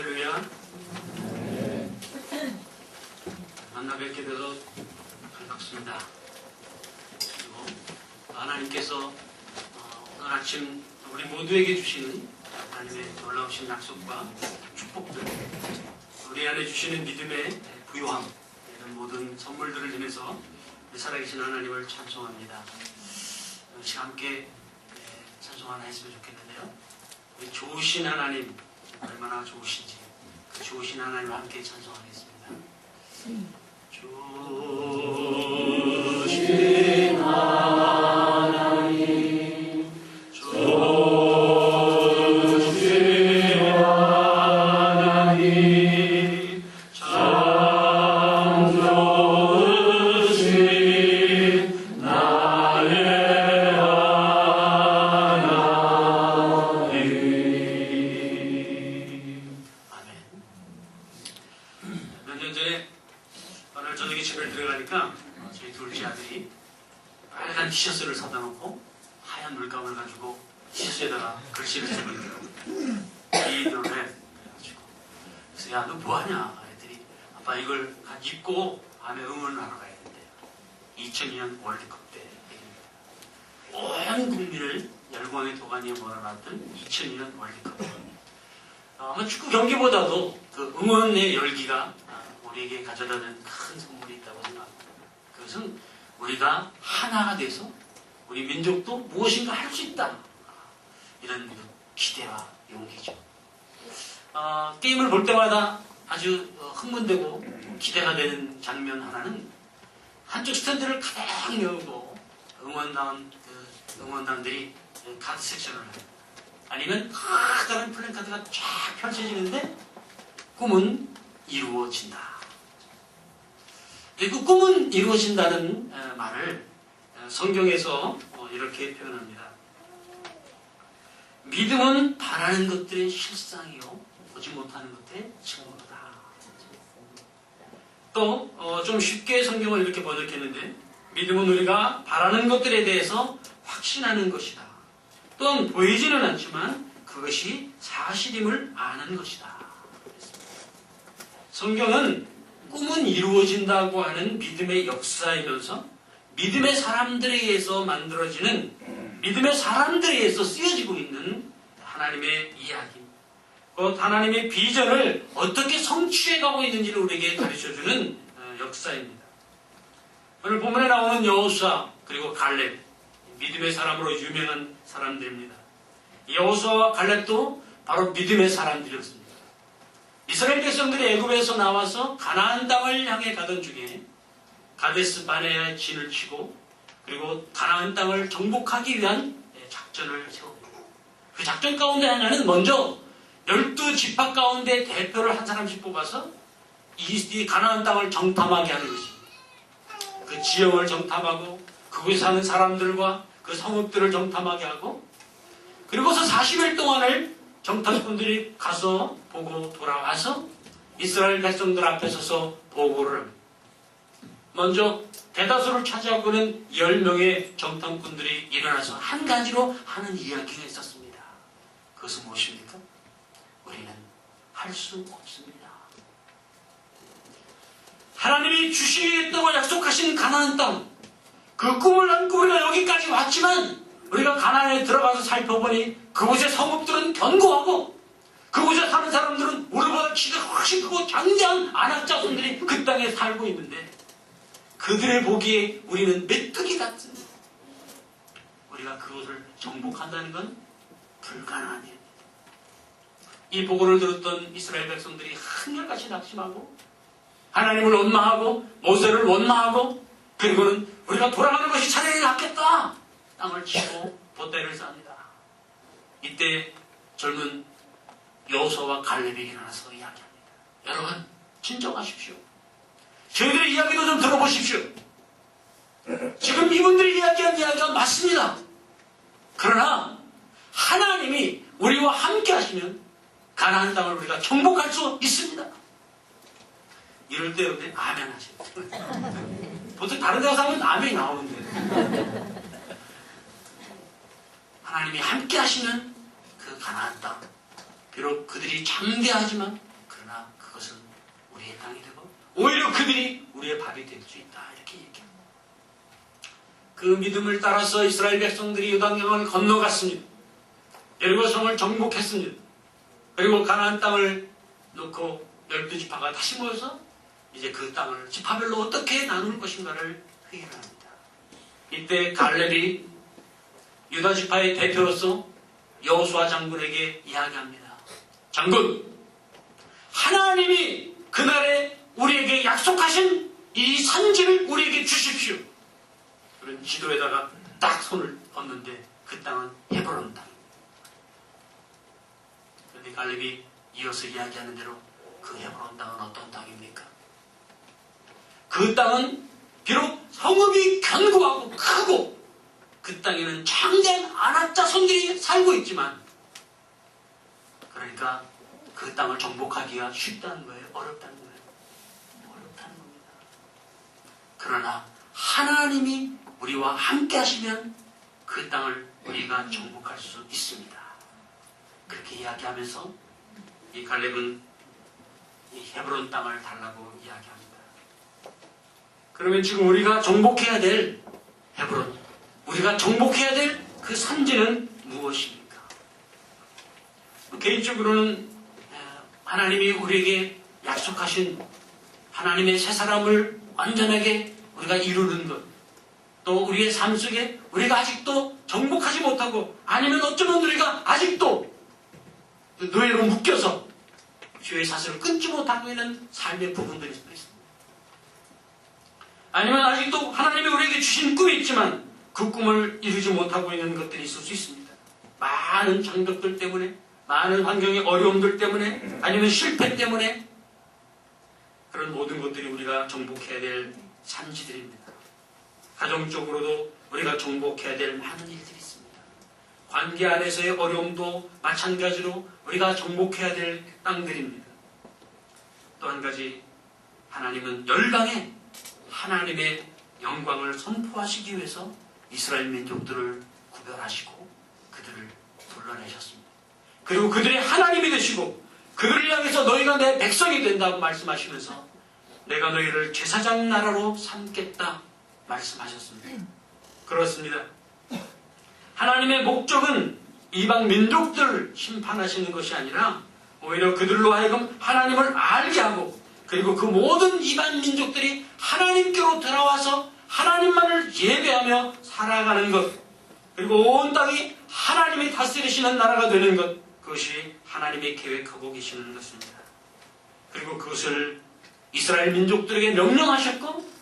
할렐루야. 만나 뵙게 돼서 반갑습니다. 그리고 하나님께서 오늘 아침 우리 모두에게 주시는 하나님의 놀라우신 약속과 축복들, 우리 안에 주시는 믿음의 부요함, 이런 모든 선물들을 인해서 살아계신 하나님을 찬송합니다. 역시 함께 찬송 하나 했으면 좋겠는데요. 우리 좋으신 하나님, 얼마나 좋으신지 그 좋으신 하나님과 함께 찬송하겠습니다. 좋으신 하나님, 좋으신 하나님, 참 좋으신 나의 오늘 저녁에 집에 들어가니까 저희 둘째 아들이 빨간 티셔츠를 사다 놓고 하얀 물감을 가지고 티셔츠에다가 글씨를 쓰고 있더라고요. 이더래 그래가지고 그래서 야 너 뭐하냐 그랬더니 아빠 이걸 입고 밤에 응원을 하러 가야 된대. 2002년 월드컵 때 온 국민을 열광의 도가니에 몰아놨던 2002년 월드컵. 아마 축구 경기보다도 그 응원의 열기가 우리에게 가져다는 큰 선물이 있다고 생각합니다. 그것은 우리가 하나가 돼서 우리 민족도 무엇인가 할 수 있다. 이런 기대와 용기죠. 게임을 볼 때마다 아주 흥분되고 기대가 되는 장면 하나는 한쪽 스탠드를 가득 메우고 응원단들이 카드 섹션을 해요. 아니면 커다란 플랜카드가 쫙 펼쳐지는데 꿈은 이루어진다. 그 꿈은 이루어진다는 말을 성경에서 이렇게 표현합니다. 믿음은 바라는 것들의 실상이요 보지 못하는 것들의 증거다. 또 좀 쉽게 성경을 이렇게 번역했는데 믿음은 우리가 바라는 것들에 대해서 확신하는 것이다. 또한 보이지는 않지만 그것이 사실임을 아는 것이다. 성경은 꿈은 이루어진다고 하는 믿음의 역사이면서 믿음의 사람들에 의해서 만들어지는 믿음의 사람들에 의해서 쓰여지고 있는 하나님의 이야기, 곧 하나님의 비전을 어떻게 성취해가고 있는지를 우리에게 가르쳐주는 역사입니다. 오늘 본문에 나오는 여호수아 그리고 갈렙, 믿음의 사람으로 유명한 사람들입니다. 여호수아와 갈렙도 바로 믿음의 사람들이었습니다. 이스라엘 백성들이 애굽에서 나와서 가나안 땅을 향해 가던 중에 가데스 바네아에 진을 치고 그리고 가나안 땅을 정복하기 위한 작전을 세웁니다. 그 작전 가운데 하나는 먼저 12지파 가운데 대표를 한 사람씩 뽑아서 이 가나안 땅을 정탐하게 하는 것입니다. 그 지형을 정탐하고 그곳에 사는 사람들과 그 성읍들을 정탐하게 하고 그리고서 40일 동안을 정탐꾼들이 가서 보고 돌아와서 이스라엘 백성들 앞에 서서 보고를 합니다. 먼저 대다수를 차지하고는 10명의 정탐꾼들이 일어나서 한 가지로 하는 이야기가 있었습니다. 그것은 무엇입니까? 우리는 할 수 없습니다. 하나님이 주시겠다고 약속하신 가나안 땅, 그 꿈을 안고 우리가 여기까지 왔지만 우리가 가나안에 들어가서 살펴보니 그곳의 성읍들은 견고하고 그곳에 사는 사람들은 우리보다 키가 훨씬 크고 장대한 아낙자손들이 그 땅에 살고 있는데 그들의 보기에 우리는 메뚜기 같습니다. 우리가 그곳을 정복한다는 건 불가능한 일입니다. 이 보고를 들었던 이스라엘 백성들이 한결같이 낙심하고 하나님을 원망하고 모세를 원망하고 그리고는 우리가 돌아가는 것이 차라리 낫겠다. 땅을 치고 보따리를 쌉니다. 이때 젊은 여호수아와 갈렙이 일어나서 이야기합니다. 여러분 진정하십시오. 저희들의 이야기도 좀 들어보십시오. 지금 이분들이 이야기한 이야기가 맞습니다. 그러나 하나님이 우리와 함께 하시면 가나안 땅을 우리가 정복할 수 있습니다. 이럴 때 여러분들이 아멘 하십니다. 보통 다른 데 가서 하면 아멘이 나오는데 하나님이 함께 하시면 그 가나안 땅, 비록 그들이 장대하지만 그러나 그것은 우리의 땅이 되고 오히려 그들이 우리의 밥이 될 수 있다. 이렇게 얘기합니다. 그 믿음을 따라서 이스라엘 백성들이 요단강을 건너갔습니다. 여리고성을 정복했습니다. 그리고 가나안 땅을 놓고 12지파가 다시 모여서 이제 그 땅을 지파별로 어떻게 나눌 것인가를 회의를 합니다. 이때 갈렙이 유다 지파의 대표로서 여호수아 장군에게 이야기합니다. 장군, 하나님이 그날에 우리에게 약속하신 이 산지를 우리에게 주십시오. 그런 지도에다가 딱 손을 얹는데 그 땅은 헤브론 땅입니다. 그런데 갈렙이 이어서 이야기하는 대로 그 헤브론 땅은 어떤 땅입니까? 그 땅은 비록 성읍이 견고하고 크고 그 땅에는 장대한 아낙자손들이 살고 있지만 그러니까 그 땅을 정복하기가 쉽다는 거예요? 어렵다는 거예요? 어렵다는 겁니다. 그러나 하나님이 우리와 함께 하시면 그 땅을 우리가 정복할 수 있습니다. 그렇게 이야기하면서 이 갈렙은 이 헤브론 땅을 달라고 이야기합니다. 그러면 지금 우리가 정복해야 될 헤브론, 우리가 정복해야 될 그 산지는 무엇입니까? 개인적으로는 하나님이 우리에게 약속하신 하나님의 새 사람을 완전하게 우리가 이루는 것, 또 우리의 삶 속에 우리가 아직도 정복하지 못하고 아니면 어쩌면 우리가 아직도 노예로 묶여서 주의 사슬을 끊지 못하고 있는 삶의 부분들이 있습니다. 아니면 아직도 하나님이 우리에게 주신 꿈이 있지만 그 꿈을 이루지 못하고 있는 것들이 있을 수 있습니다. 많은 장벽들 때문에, 많은 환경의 어려움들 때문에, 아니면 실패 때문에 그런 모든 것들이 우리가 정복해야 될 산지들입니다. 가정적으로도 우리가 정복해야 될 많은 일들이 있습니다. 관계 안에서의 어려움도 마찬가지로 우리가 정복해야 될 땅들입니다. 또 한 가지, 하나님은 열방에 하나님의 영광을 선포하시기 위해서 이스라엘 민족들을 구별하시고 그들을 불러내셨습니다. 그리고 그들의 하나님이 되시고 그들을 향해서 너희가 내 백성이 된다고 말씀하시면서 내가 너희를 제사장 나라로 삼겠다 말씀하셨습니다. 그렇습니다. 하나님의 목적은 이방 민족들을 심판하시는 것이 아니라 오히려 그들로 하여금 하나님을 알게 하고 그리고 그 모든 이방 민족들이 하나님께로 돌아와서 하나님만을 예배하며 살아가는 것, 그리고 온 땅이 하나님이 다스리시는 나라가 되는 것, 그것이 하나님이 계획하고 계시는 것입니다. 그리고 그것을 이스라엘 민족들에게 명령하셨고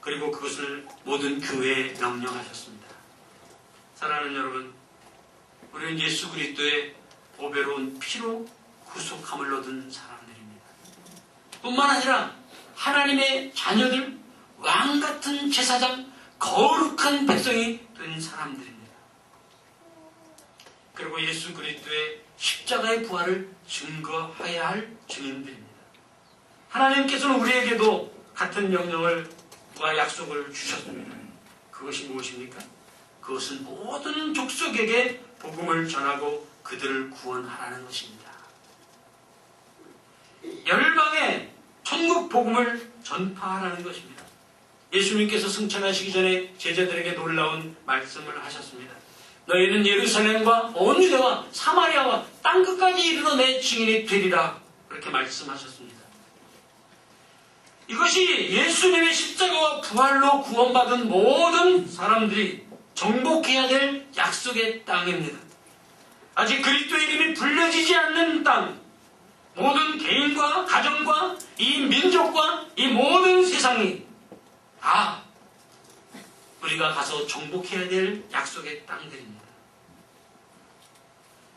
그리고 그것을 모든 교회에 명령하셨습니다. 사랑하는 여러분, 우리는 예수 그리스도의 보배로운 피로 구속함을 얻은 사람들입니다. 뿐만 아니라 하나님의 자녀들, 왕같은 제사장, 거룩한 백성이 된 사람들입니다. 그리고 예수 그리스도의 십자가의 부활을 증거해야 할 증인들입니다. 하나님께서는 우리에게도 같은 명령과 약속을 주셨습니다. 그것이 무엇입니까? 그것은 모든 족속에게 복음을 전하고 그들을 구원하라는 것입니다. 열방에 천국 복음을 전파하라는 것입니다. 예수님께서 승천하시기 전에 제자들에게 놀라운 말씀을 하셨습니다. 너희는 예루살렘과 온 유대와 사마리아와 땅끝까지 이르러 내 증인이 되리라. 그렇게 말씀하셨습니다. 이것이 예수님의 십자가와 부활로 구원받은 모든 사람들이 정복해야 될 약속의 땅입니다. 아직 그리스도의 이름이 불려지지 않는 땅, 모든 개인과 가정과 이 민족과 이 모든 세상이 다 우리가 가서 정복해야 될 약속의 땅들입니다.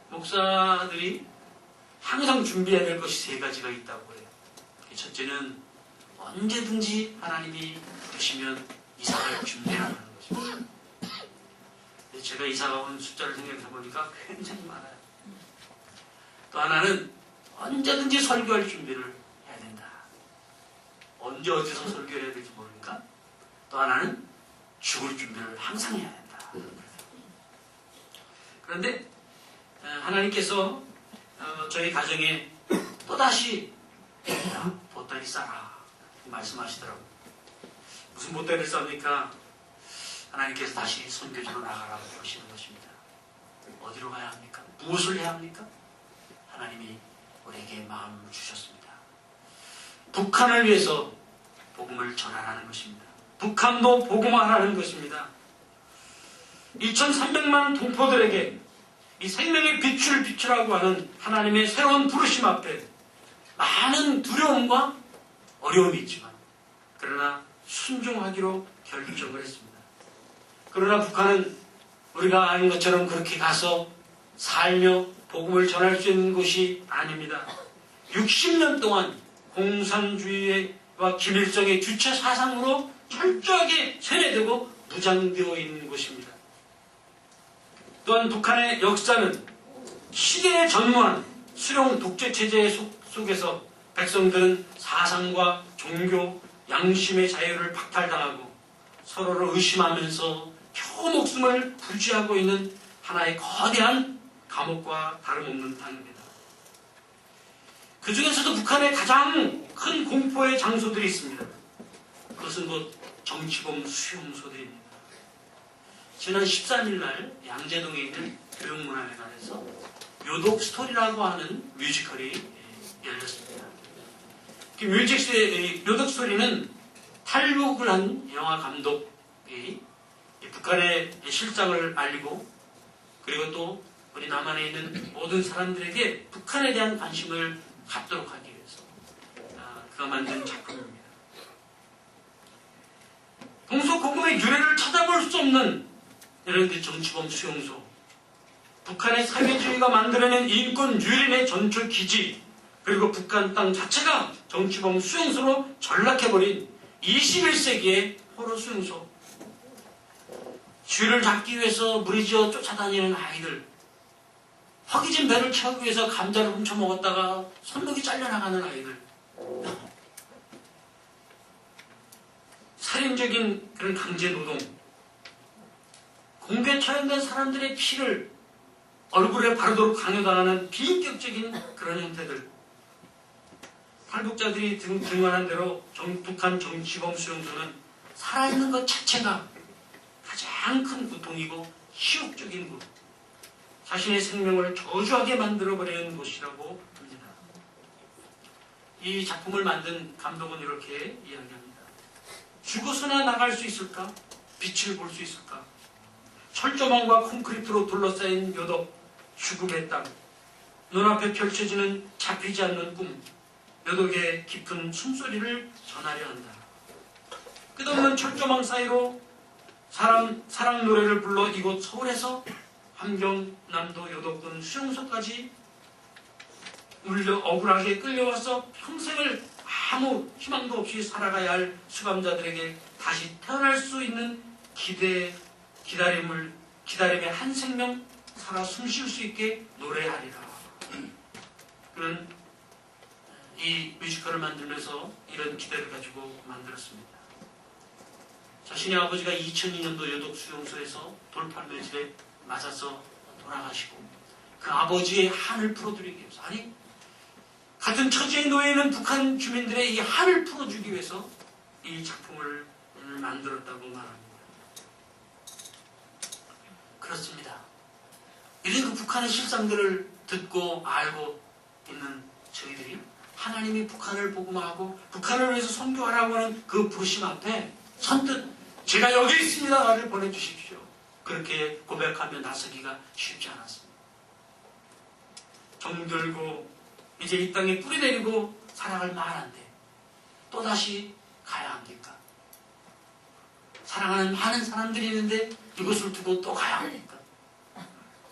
목사들이 항상 준비해야 될 것이 세 가지가 있다고 해요. 첫째는 언제든지 하나님이 부르시면 이사갈 준비하는 것입니다. 제가 이사가 온 숫자를 생각해 보니까 굉장히 많아요. 또 하나는 언제든지 설교할 준비를 해야 된다. 언제 어디서 설교를 해야 될지 모르니까. 또 하나는 죽을 준비를 항상 해야 된다. 그런데 하나님께서 저희 가정에 또다시 야, 보따리 싸라 말씀하시더라고요. 무슨 보따리를 쌉니까? 하나님께서 다시 선교지로 나가라고 하시는 것입니다. 어디로 가야 합니까? 무엇을 해야 합니까? 하나님이 우리에게 마음을 주셨습니다. 북한을 위해서 복음을 전하라는 것입니다. 북한도 복음화하라는 것입니다. 2300만 동포들에게 이 생명의 빛을 비추라고 하는 하나님의 새로운 부르심 앞에 많은 두려움과 어려움이 있지만 그러나 순종하기로 결정을 했습니다. 그러나 북한은 우리가 아는 것처럼 그렇게 가서 살며 복음을 전할 수 있는 곳이 아닙니다. 60년 동안 공산주의와 김일성의 주체 사상으로 철저하게 세뇌되고 무장되어 있는 곳입니다. 또한 북한의 역사는 시대에 전무한 수령 독재체제 속에서 백성들은 사상과 종교, 양심의 자유를 박탈당하고 서로를 의심하면서 겨우 목숨을 부지하고 있는 하나의 거대한 감옥과 다름없는 땅입니다. 그 중에서도 북한에 가장 큰 공포의 장소들이 있습니다. 그것은 곧 정치범 수용소들입니다. 지난 13일 날 양재동에 있는 교육문화회관에서 요독 스토리라고 하는 뮤지컬이 열렸습니다. 그 요독 스토리는 탈북을 한 영화 감독이 북한의 실상을 알리고 그리고 또 우리 남한에 있는 모든 사람들에게 북한에 대한 관심을 갖도록 하기 위해서 그가 만든 작품입니다. 동서고금의 유래를 찾아볼 수 없는 이런 정치범 수용소, 북한의 사회주의가 만들어낸 인권 유린의 전초 기지, 그리고 북한 땅 자체가 정치범 수용소로 전락해버린 21세기의 포로 수용소, 쥐를 잡기 위해서 무리지어 쫓아다니는 아이들, 허기진 배를 채우기 위해서 감자를 훔쳐먹었다가 손목이 잘려나가는 아이들, 살인적인 그런 강제노동, 공개 처형된 사람들의 피를 얼굴에 바르도록 강요당하는 비인격적인 그런 형태들, 탈북자들이 등반한 대로 북한 정치범 수용소는 살아있는 것 자체가 가장 큰 고통이고 치욕적인 곳, 자신의 생명을 저주하게 만들어버리는 곳이라고 합니다. 이 작품을 만든 감독은 이렇게 이야기합니다. 죽어서나 나갈 수 있을까? 빛을 볼 수 있을까? 철조망과 콘크리트로 둘러싸인 요독, 죽음의 땅, 눈앞에 펼쳐지는 잡히지 않는 꿈, 요독의 깊은 숨소리를 전하려 한다. 끝없는 철조망 사이로 사랑 노래를 불러 이곳 서울에서 함경, 남도, 요독군 수용소까지 억울하게 끌려와서 평생을 아무 희망도 없이 살아가야 할 수감자들에게 다시 태어날 수 있는 기다림의 한 생명 살아 숨쉴 수 있게 노래하리라. 그는 이 뮤지컬을 만들면서 이런 기대를 가지고 만들었습니다. 자신의 아버지가 2002년도 요독 수용소에서 돌팔매질에 맞아서 돌아가시고 그 아버지의 한을 풀어드리기 위해서, 아니 같은 처지에 놓여 있는 북한 주민들의 이 한을 풀어주기 위해서 이 작품을 만들었다고 말합니다. 그렇습니다. 이런 그 북한의 실상들을 듣고 알고 있는 저희들이 하나님이 북한을 복음하고 북한을 위해서 선교하라고 하는 그 부르심 앞에 선뜻 제가 여기 있습니다 나를 보내주십시오, 그렇게 고백하며 나서기가 쉽지 않았습니다. 정들고 이제 이 땅에 뿌리 내리고 살아갈 만한데 또다시 가야 합니까? 사랑하는 많은 사람들이 있는데 이것을 두고 또 가야 합니까?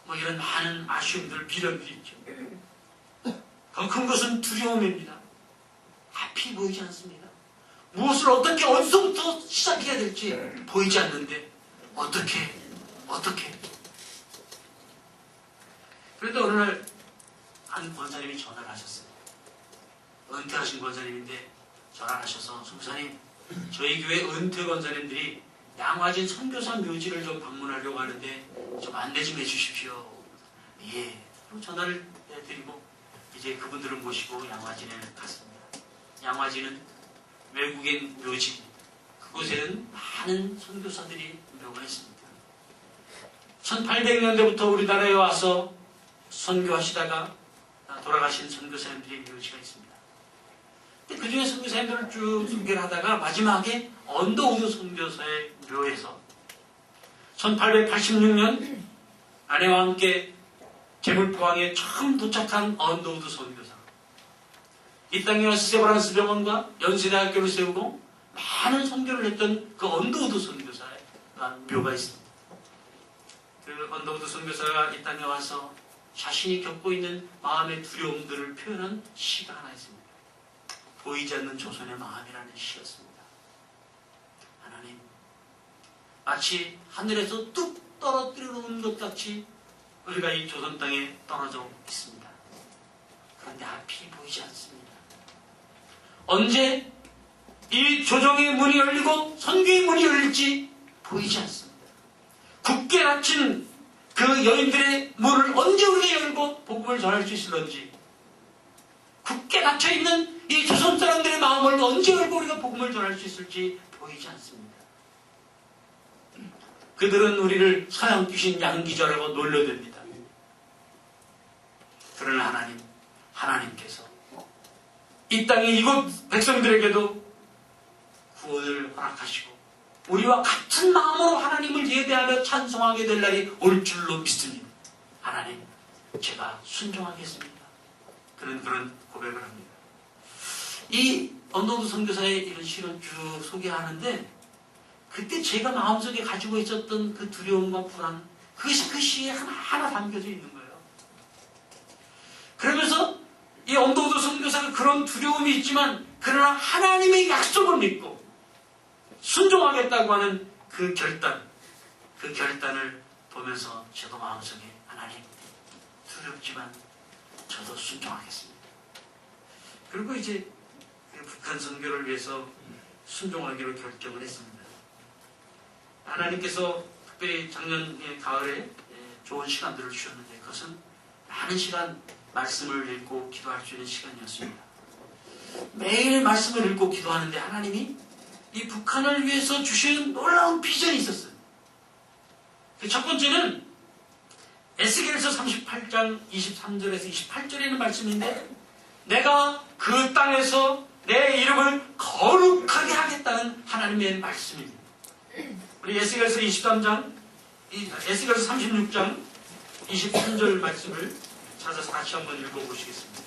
뭐 이런 많은 아쉬움들, 비련들이 있죠. 더 큰 것은 두려움입니다. 앞이 보이지 않습니다. 무엇을 어떻게 어디서부터 시작해야 될지 보이지 않는데 어떻게 그래도 어느 날 한 권사님이 전화를 하셨어요. 은퇴하신 권사님인데 전화를 하셔서 선교사님, 저희 교회 은퇴 권사님들이 양화진 선교사 묘지를 좀 방문하려고 하는데 좀 안내 좀 해주십시오. 예. 그럼 전화를 드리고 이제 그분들을 모시고 양화진에 갔습니다. 양화지는 외국인 묘지, 그곳에는 많은 선교사들이 묘가 있습니다. 1800년대부터 우리나라에 와서 선교하시다가 돌아가신 선교사님들의 묘지가 있습니다. 그 중에 선교사님들을 쭉 소개를 하다가 마지막에 언더우드 선교사의 묘에서 1886년 아내와 함께 제물포항에 처음 도착한 언더우드 선교사, 이 땅에 와서 세브란스 병원과 연세대학교를 세우고 많은 선교를 했던 그 언더우드 선교사의 묘가 있습니다. 그 언더우드 선교사가 이 땅에 와서 자신이 겪고 있는 마음의 두려움들을 표현한 시가 하나 있습니다. 보이지 않는 조선의 마음이라는 시였습니다. 하나님, 마치 하늘에서 뚝 떨어뜨려 놓은 것 같이 우리가 이 조선 땅에 떨어져 있습니다. 그런데 앞이 보이지 않습니다. 언제 이 조정의 문이 열리고 선교의 문이 열릴지 보이지 않습니다. 굳게 닫힌 그 여인들의 문을 언제 우리가 열고 복음을 전할 수 있을런지, 굳게 닫혀있는 이 조선 사람들의 마음을 언제 열고 우리가 복음을 전할 수 있을지 보이지 않습니다. 그들은 우리를 서양 귀신 양기자라고 놀려댑니다. 그러나 하나님께서 이 땅의 이곳 백성들에게도 구원을 허락하시고 우리와 같은 마음으로 하나님을 예배하며 찬송하게 될 날이 올 줄로 믿습니다. 하나님, 제가 순종하겠습니다. 그런 고백을 합니다. 이 언더우드 선교사의 이런 시를 쭉 소개하는데, 그때 제가 마음속에 가지고 있었던 그 두려움과 불안, 그것이 그 시에 하나하나 담겨져 있는 거예요. 그러면서 이 언더우드 선교사가 그런 두려움이 있지만 그러나 하나님의 약속을 믿고 순종하겠다고 하는 그 결단을 보면서 저도 마음속에 하나님, 두렵지만 저도 순종하겠습니다. 그리고 이제 북한 선교를 위해서 순종하기로 결정을 했습니다. 하나님께서 특별히 작년 가을에 좋은 시간들을 주셨는데, 그것은 많은 시간 말씀을 읽고 기도할 수 있는 시간이었습니다. 매일 말씀을 읽고 기도하는데 하나님이 이 북한을 위해서 주시는 놀라운 비전이 있었어요. 첫 번째는 에스겔서 38장 23절에서 28절에 있는 말씀인데, 내가 그 땅에서 내 이름을 거룩하게 하겠다는 하나님의 말씀입니다. 우리 에스겔서 23장, 에스겔서 36장 23절 말씀을 찾아서 같이 한번 읽어보시겠습니다.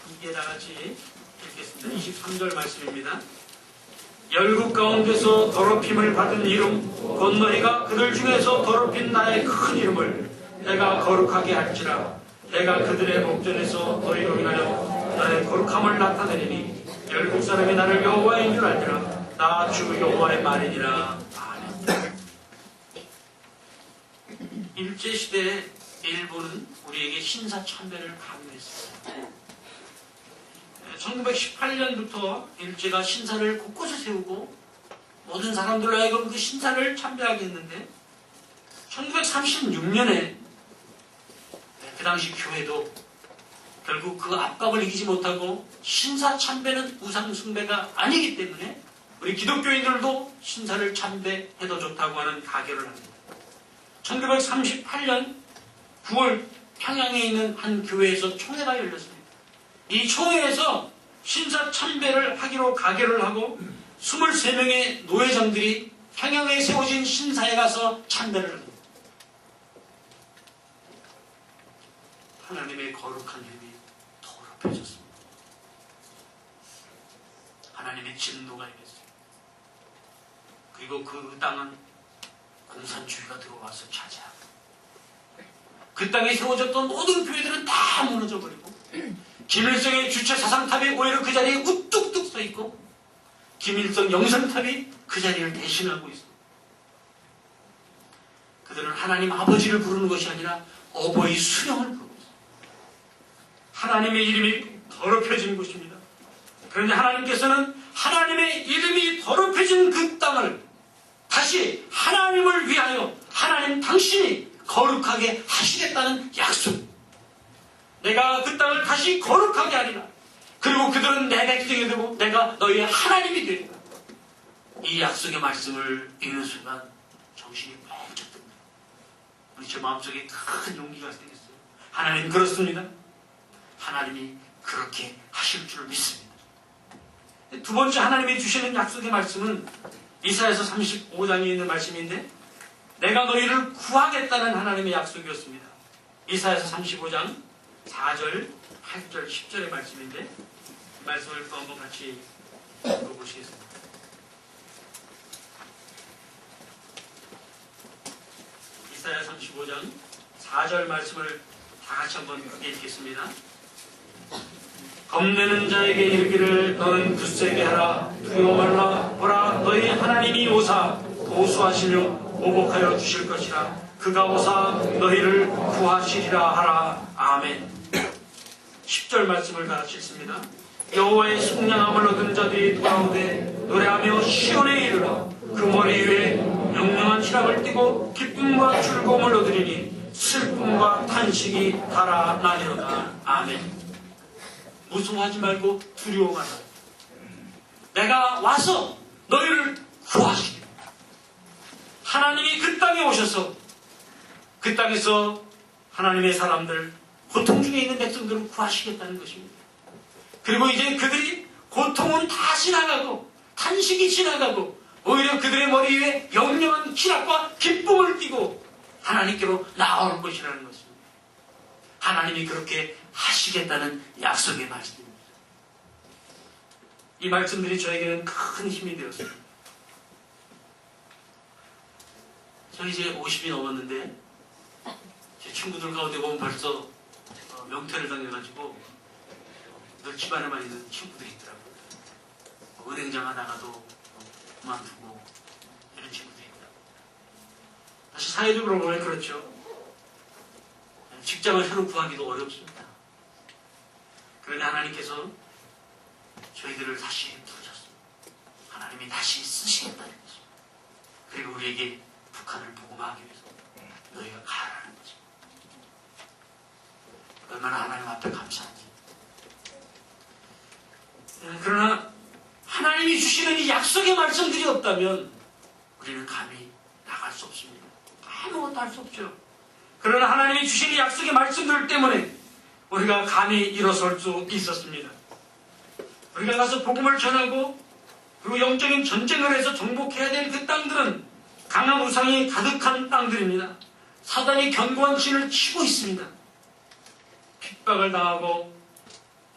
함께 다같이 읽겠습니다. 23절 말씀입니다. 열국 가운데서 더럽힘을 받은 이름 곧 너희가 그들 중에서 더럽힌 나의 큰 이름을 내가 거룩하게 할지라. 내가 그들의 목전에서 너희로 인하여 나의 거룩함을 나타내리니 열국 사람이 나를 여호와인 줄 알리라. 나 주 여호와의 말이니라. 아멘. 일제시대에 일본은 우리에게 신사참배를 강요했습니다. 1918년부터 일제가 신사를 곳곳에 세우고 모든 사람들로 하여금 그 신사를 참배하게 했는데, 1936년에 그 당시 교회도 결국 그 압박을 이기지 못하고 신사 참배는 우상 숭배가 아니기 때문에 우리 기독교인들도 신사를 참배해도 좋다고 하는 가결을 합니다. 1938년 9월 평양에 있는 한 교회에서 총회가 열렸습니다. 이 총회에서 신사 참배를 하기로 가결을 하고 23명의 노회장들이 평양에 세워진 신사에 가서 참배를 합니다. 하나님의 거룩한 이름이 더럽혀졌습니다. 하나님의 진노가 임했어요. 그리고 그 땅은 공산주의가 들어와서 차지하고 그 땅에 세워졌던 모든 교회들은 다 무너져버리고 김일성의 주체 사상탑이 오히려 그 자리에 우뚝뚝 서 있고 김일성 영성탑이 그 자리를 대신하고 있습니다. 그들은 하나님 아버지를 부르는 것이 아니라 어버이 수령을 부르고 있습니다. 하나님의 이름이 더럽혀진 곳입니다. 그런데 하나님께서는 하나님의 이름이 더럽혀진 그 땅을 다시 하나님을 위하여 하나님 당신이 거룩하게 하시겠다는 약속. 내가 그 땅을 다시 거룩하게 하리라. 그리고 그들은 내 백성이 되고 내가 너희의 하나님이 되리라. 이 약속의 말씀을 읽는 순간 정신이 뻥쩍 듭니다. 우리 제 마음속에 큰 용기가 생겼어요. 하나님 그렇습니다. 하나님이 그렇게 하실 줄 믿습니다. 두 번째 하나님이 주시는 약속의 말씀은 이사야서 35장에 있는 말씀인데, 내가 너희를 구하겠다는 하나님의 약속이었습니다. 이사야서 35장 4절, 8절, 10절의 말씀인데, 이 말씀을 또 한번 같이 읽어보시겠습니다. 이사야 35장 4절 말씀을 다 같이 한번 읽겠습니다. 겁내는 자에게 이르기를 너는 굳세게 하라. 두려워 말라. 보라 너희 하나님이 오사 보수하시며 보복하여 주실 것이라. 그가 오사 너희를 구하시리라 하라. 아멘. 10절 말씀을 다 같이 읽습니다. 여호와의 속량함을 얻은 자들이 돌아오되 노래하며 시온에 이르러 그 머리 위에 영영한 희락을 띠고 기쁨과 즐거움을 얻으리니 슬픔과 탄식이 달아나리로다. 아멘. 무서워하지 말고 두려워 말라. 내가 와서 너희를 구하시리라. 하나님이 그 땅에 오셔서 그 땅에서 하나님의 사람들, 고통 중에 있는 백성들을 구하시겠다는 것입니다. 그리고 이제 그들이 고통은 다 지나가고 탄식이 지나가고 오히려 그들의 머리 위에 영영한 희락과 기쁨을 띠고 하나님께로 나아올 것이라는 것입니다. 하나님이 그렇게 하시겠다는 약속의 말씀입니다. 이 말씀들이 저에게는 큰 힘이 되었습니다. 저 이제 50이 넘었는데 제 친구들 가운데 보면 벌써 명퇴를 당해가지고 늘 집안에만 있는 친구들이 있더라고요. 은행장 하다가도 그만두고 이런 친구들이 있더라고요. 사실 사회적으로 보면 그렇죠. 직장을 새로 구하기도 어렵습니다. 그러나 하나님께서 저희들을 다시 부르셨습니다. 하나님이 다시 쓰시겠다는 거죠. 그리고 우리에게 북한을 복음하기 위해서 너희가 가라는 거죠. 얼마나 하나님 앞에 감사한지. 그러나 하나님이 주시는 이 약속의 말씀들이 없다면 우리는 감히 나갈 수 없습니다. 아무것도 할 수 없죠. 그러나 하나님이 주시는 약속의 말씀들 때문에 우리가 감히 일어설 수 있었습니다. 우리가 가서 복음을 전하고 그리고 영적인 전쟁을 해서 정복해야 될 그 땅들은 강한 우상이 가득한 땅들입니다. 사단이 견고한 진을 치고 있습니다. 핍박을 당하고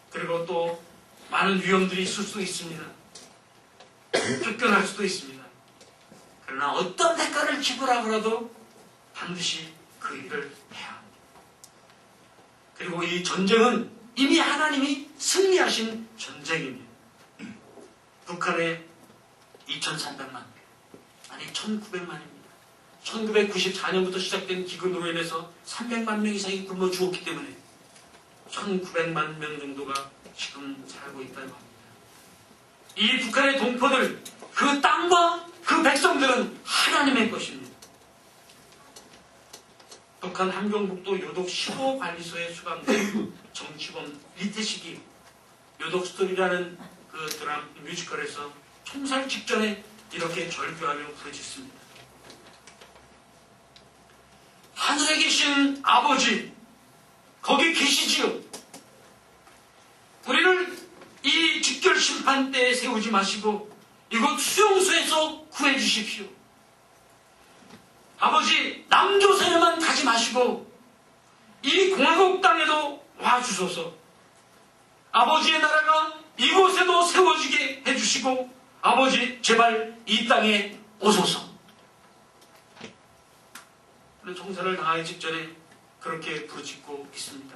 그리고 또 많은 위험들이 있을 수 있습니다. 쫓겨날 수도 있습니다. 그러나 어떤 대가를 지불하더라도 반드시 그 일을 해야 합니다. 그리고 이 전쟁은 이미 하나님이 승리하신 전쟁입니다. 북한에 2,300만 명, 아니 1,900만입니다. 1994년부터 시작된 기근으로 인해서 300만 명 이상이 굶어 죽었기 때문에 1,900만 명 정도가 지금 살고 있다고 합니다. 이 북한의 동포들, 그 땅과 그 백성들은 하나님의 것입니다. 북한 함경북도 요독 15관리소에 수감된 정치범 리태식이 요독 스토리라는 그 드라마 뮤지컬에서 총살 직전에 이렇게 절규하며 부르짖습니다. 하늘에 계신 아버지, 거기 계시지요. 우리를 이 직결 심판대에 세우지 마시고 이곳 수용소에서 구해주십시오. 아버지, 남조선에만 가지 마시고 이 공화국 땅에도 와주소서. 아버지의 나라가 이곳에도 세워지게 해주시고 아버지 제발 이 땅에 오소서. 총살을 당하기 직전에 그렇게 부르짖고 있습니다.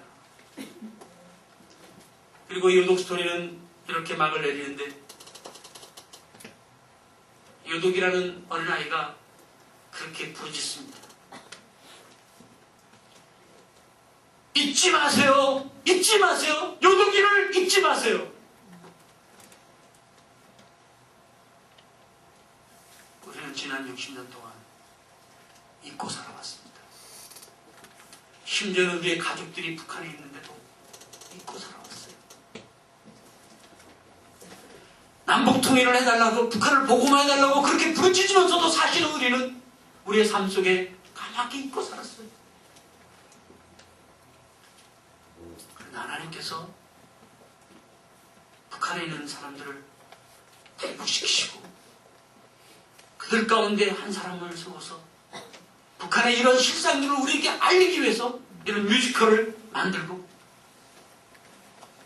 그리고 이 요독 스토리는 이렇게 막을 내리는데, 요독이라는 어린아이가 그렇게 부르짖습니다. 잊지 마세요. 잊지 마세요. 요독이를 잊지 마세요. 우리는 지난 60년 동안 잊고 살아왔습니다. 심지어는 우리의 가족들이 북한에 있는데도 믿고 살아왔어요. 남북 통일을 해달라고, 북한을 보고만 해달라고 그렇게 부르짖으면서도 사실은 우리는 우리의 삶 속에 까맣게 잊고 살았어요. 그러나 하나님께서 북한에 있는 사람들을 대북시키시고 그들 가운데 한 사람을 세워서 북한의 이런 실상들을 우리에게 알리기 위해서 이런 뮤지컬을 만들고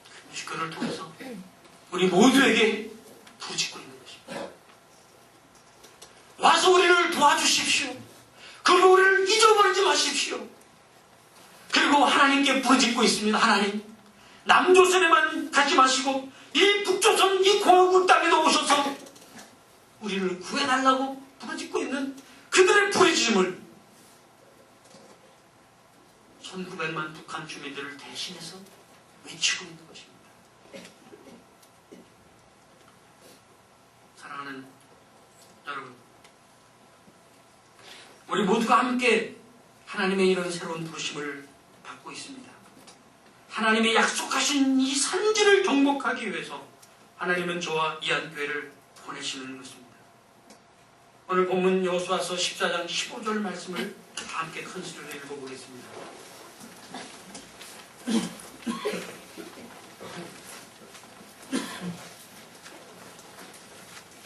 그 뮤지컬을 통해서 우리 모두에게 부르짖고 있는 것입니다. 와서 우리를 도와주십시오. 그리고 우리를 잊어버리지 마십시오. 그리고 하나님께 부르짖고 있습니다. 하나님, 남조선에만 가지 마시고 이 북조선, 이 공화국 땅에도 오셔서 우리를 구해달라고 부르짖고 있는 그들의 부르짖음을 1900만 북한 주민들을 대신해서 외치고 있는 것입니다. 사랑하는 여러분, 우리 모두가 함께 하나님의 이런 새로운 부르심을 받고 있습니다. 하나님이 약속하신 이 산지를 정복하기 위해서 하나님은 저와 이한교회를 보내시는 것입니다. 오늘 본문 여호수아서 14장 15절 말씀을 함께 큰 소리로 읽어보겠습니다.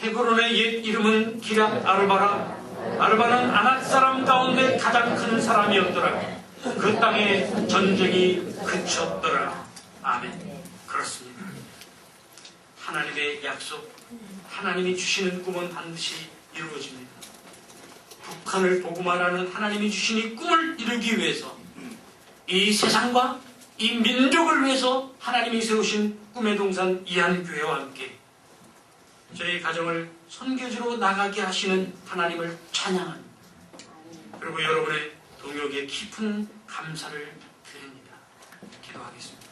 헤브론의 옛 이름은 기럇 아르바라. 아르바는 아낙 사람 가운데 가장 큰 사람이었더라. 그 땅에 전쟁이 그쳤더라. 아멘. 그렇습니다. 하나님의 약속, 하나님이 주시는 꿈은 반드시 이루어집니다. 북한을 보고만 하는 하나님이 주신 이 꿈을 이루기 위해서 이 세상과 이 민족을 위해서 하나님이 세우신 꿈의 동산 이한교회와 함께 저희 가정을 선교지로 나가게 하시는 하나님을 찬양합니다. 그리고 여러분의 동역에 깊은 감사를 드립니다. 기도하겠습니다.